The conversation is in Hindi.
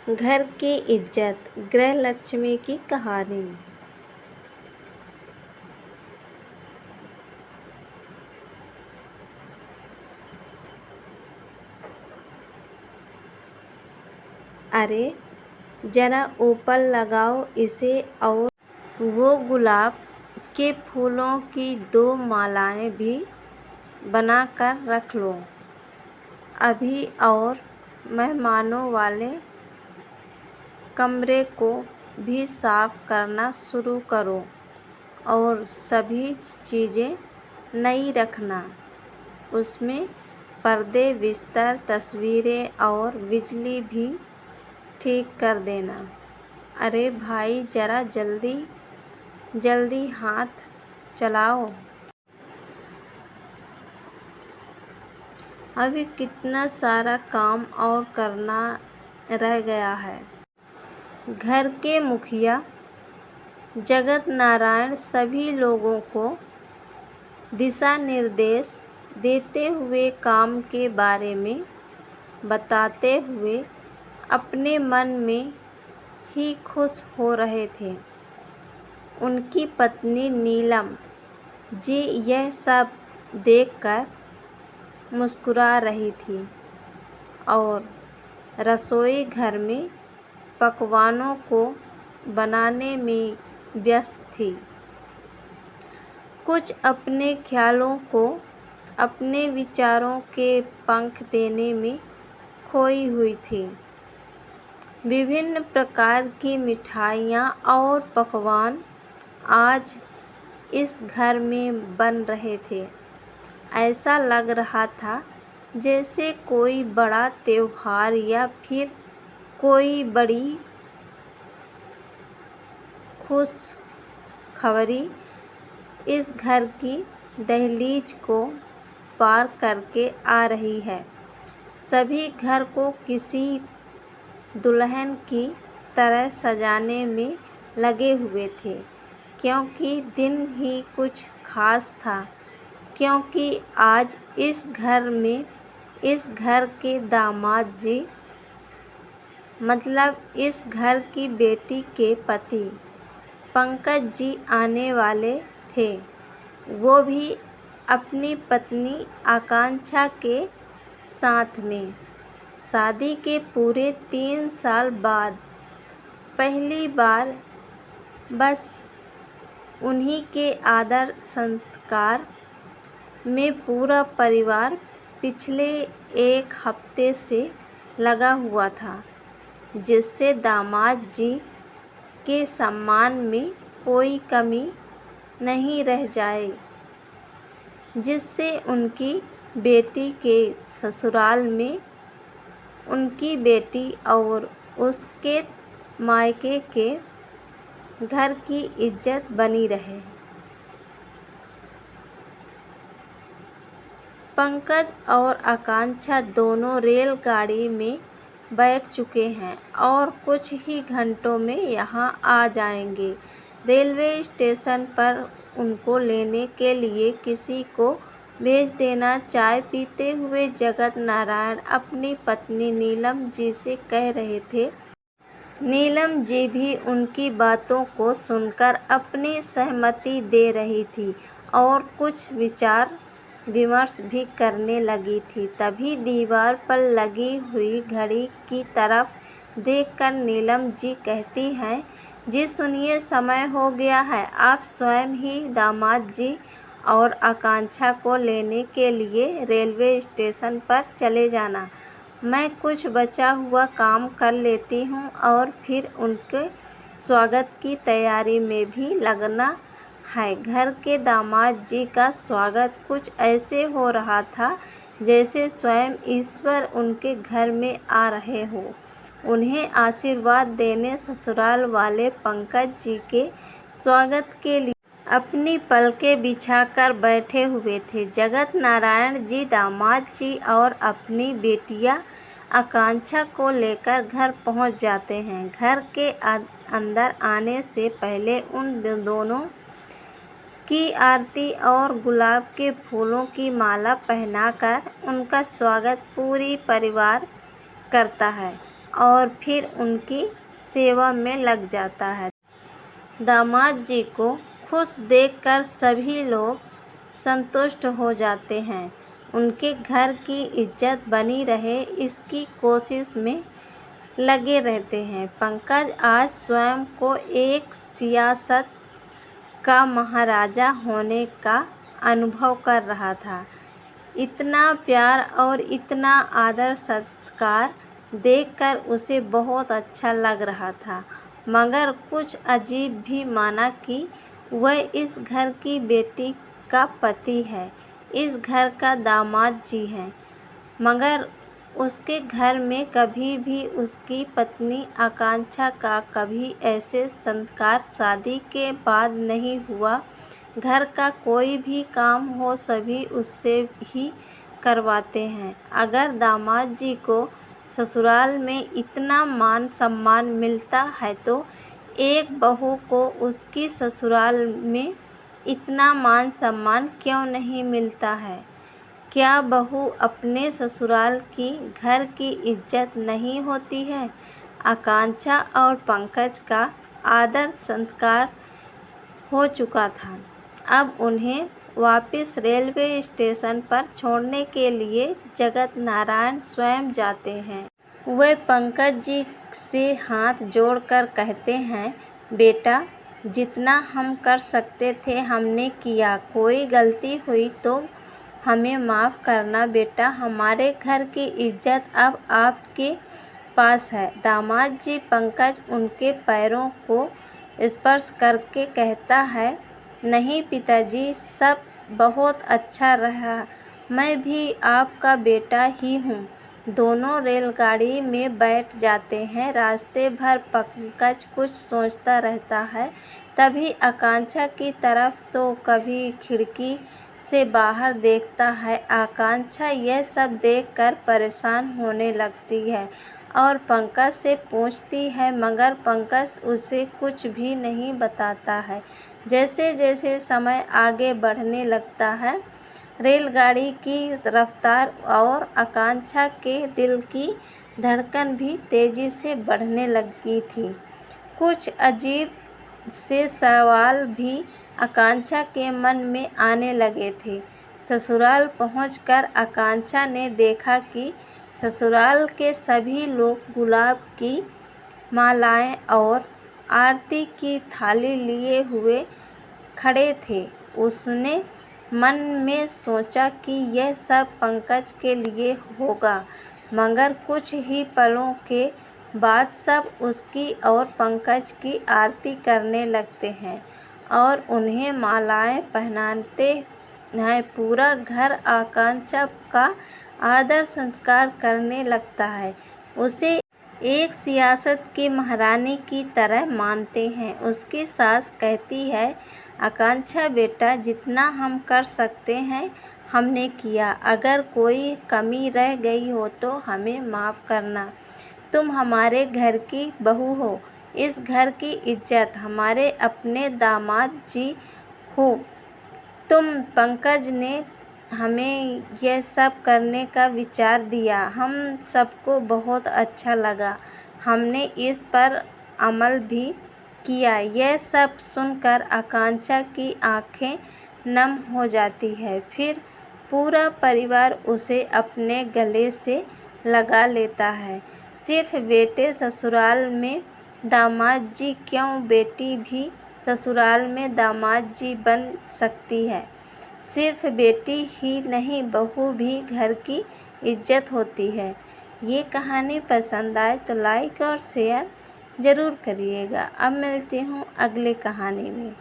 घर की इज्जत, गृहलक्ष्मी की कहानी। अरे जरा ऊपर लगाओ इसे और वो गुलाब के फूलों की 2 मालाएं भी बना कर रख लो। अभी और मेहमानों वाले कमरे को भी साफ करना शुरू करो और सभी चीज़ें नई रखना। उसमें पर्दे, बिस्तर, तस्वीरें और बिजली भी ठीक कर देना। अरे भाई जरा जल्दी जल्दी हाथ चलाओ। अभी कितना सारा काम और करना रह गया है। घर के मुखिया जगत नारायण सभी लोगों को दिशा निर्देश देते हुए काम के बारे में बताते हुए अपने मन में ही खुश हो रहे थे। उनकी पत्नी नीलम जी यह सब देखकर मुस्कुरा रही थी और रसोई घर में पकवानों को बनाने में व्यस्त थी। कुछ अपने ख्यालों को, अपने विचारों के पंख देने में खोई हुई थी। विभिन्न प्रकार की मिठाइयाँ और पकवान आज इस घर में बन रहे थे। ऐसा लग रहा था जैसे कोई बड़ा त्योहार या फिर कोई बड़ी खुशखबरी इस घर की दहलीज को पार करके आ रही है। सभी घर को किसी दुल्हन की तरह सजाने में लगे हुए थे, क्योंकि दिन ही कुछ खास था। क्योंकि आज इस घर के दामाद जी, मतलब इस घर की बेटी के पति पंकज जी आने वाले थे। वो भी अपनी पत्नी आकांक्षा के साथ में। शादी के पूरे 3 साल बाद पहली बार बस उन्हीं के आदर संस्कार में पूरा परिवार पिछले 1 हफ्ते से लगा हुआ था, जिससे दामाद जी के सम्मान में कोई कमी नहीं रह जाए, जिससे उनकी बेटी के ससुराल में उनकी बेटी और उसके मायके के घर की इज्जत बनी रहे। पंकज और आकांक्षा दोनों रेलगाड़ी में बैठ चुके हैं और कुछ ही घंटों में यहाँ आ जाएंगे। रेलवे स्टेशन पर उनको लेने के लिए किसी को भेज देना। चाय पीते हुए जगत नारायण अपनी पत्नी नीलम जी से कह रहे थे। नीलम जी भी उनकी बातों को सुनकर अपनी सहमति दे रही थी और कुछ विचार विमर्श भी करने लगी थी। तभी दीवार पर लगी हुई घड़ी की तरफ देखकर नीलम जी कहती हैं, जी सुनिए, समय हो गया है। आप स्वयं ही दामाद जी और आकांक्षा को लेने के लिए रेलवे स्टेशन पर चले जाना। मैं कुछ बचा हुआ काम कर लेती हूँ और फिर उनके स्वागत की तैयारी में भी लगना है। घर के दामाद जी का स्वागत कुछ ऐसे हो रहा था जैसे स्वयं ईश्वर उनके घर में आ रहे हो। उन्हें आशीर्वाद देने ससुराल वाले पंकज जी के स्वागत के लिए अपनी पलकें बिछाकर बैठे हुए थे। जगत नारायण जी दामाद जी और अपनी बेटिया आकांक्षा को लेकर घर पहुंच जाते हैं। घर के अंदर आने से पहले उन दोनों की आरती और गुलाब के फूलों की माला पहनाकर उनका स्वागत पूरी परिवार करता है और फिर उनकी सेवा में लग जाता है। दामाद जी को खुश देखकर सभी लोग संतुष्ट हो जाते हैं। उनके घर की इज्जत बनी रहे इसकी कोशिश में लगे रहते हैं। पंकज आज स्वयं को एक सियासत का महाराजा होने का अनुभव कर रहा था। इतना प्यार और इतना आदर सत्कार देखकर उसे बहुत अच्छा लग रहा था, मगर कुछ अजीब भी माना कि वह इस घर की बेटी का पति है, इस घर का दामाद जी है, मगर उसके घर में कभी भी उसकी पत्नी आकांक्षा का कभी ऐसे संस्कार शादी के बाद नहीं हुआ। घर का कोई भी काम हो सभी उससे ही करवाते हैं। अगर दामाद जी को ससुराल में इतना मान सम्मान मिलता है तो एक बहू को उसकी ससुराल में इतना मान सम्मान क्यों नहीं मिलता है? क्या बहू अपने ससुराल की घर की इज्जत नहीं होती है? आकांक्षा और पंकज का आदर संस्कार हो चुका था। अब उन्हें वापस रेलवे स्टेशन पर छोड़ने के लिए जगत नारायण स्वयं जाते हैं। वे पंकज जी से हाथ जोड़कर कहते हैं, बेटा, जितना हम कर सकते थे हमने किया। कोई गलती हुई तो हमें माफ़ करना बेटा। हमारे घर की इज्जत अब आपके पास है। दामाद जी पंकज उनके पैरों को स्पर्श करके कहता है, नहीं पिताजी, सब बहुत अच्छा रहा। मैं भी आपका बेटा ही हूँ। दोनों रेलगाड़ी में बैठ जाते हैं। रास्ते भर पंकज कुछ सोचता रहता है। तभी आकांक्षा की तरफ तो कभी खिड़की से बाहर देखता है। आकांक्षा यह सब देखकर परेशान होने लगती है और पंकज से पूछती है, मगर पंकज उसे कुछ भी नहीं बताता है। जैसे जैसे समय आगे बढ़ने लगता है, रेलगाड़ी की रफ्तार और आकांक्षा के दिल की धड़कन भी तेजी से बढ़ने लगी थी। कुछ अजीब से सवाल भी आकांक्षा के मन में आने लगे थे। ससुराल पहुंचकर आकांक्षा ने देखा कि ससुराल के सभी लोग गुलाब की मालाएं और आरती की थाली लिए हुए खड़े थे। उसने मन में सोचा कि यह सब पंकज के लिए होगा, मगर कुछ ही पलों के बाद सब उसकी और पंकज की आरती करने लगते हैं और उन्हें मालाएं पहनाते हैं। पूरा घर आकांक्षा का आदर संस्कार करने लगता है। उसे एक सियासत की महारानी की तरह मानते हैं। उसकी सास कहती है, आकांक्षा बेटा, जितना हम कर सकते हैं हमने किया। अगर कोई कमी रह गई हो तो हमें माफ़ करना। तुम हमारे घर की बहू हो, इस घर की इज्जत, हमारे अपने दामाद जी हो। पंकज ने हमें यह सब करने का विचार दिया, हम सबको बहुत अच्छा लगा। हमने इस पर अमल भी किया। यह सब सुनकर आकांक्षा की आंखें नम हो जाती है। फिर पूरा परिवार उसे अपने गले से लगा लेता है। सिर्फ बेटे ससुराल में दामाद जी क्यों, बेटी भी ससुराल में दामाद जी बन सकती है। सिर्फ बेटी ही नहीं, बहू भी घर की इज्जत होती है। ये कहानी पसंद आए तो लाइक और शेयर ज़रूर करिएगा। अब मिलती हूँ अगले कहानी में।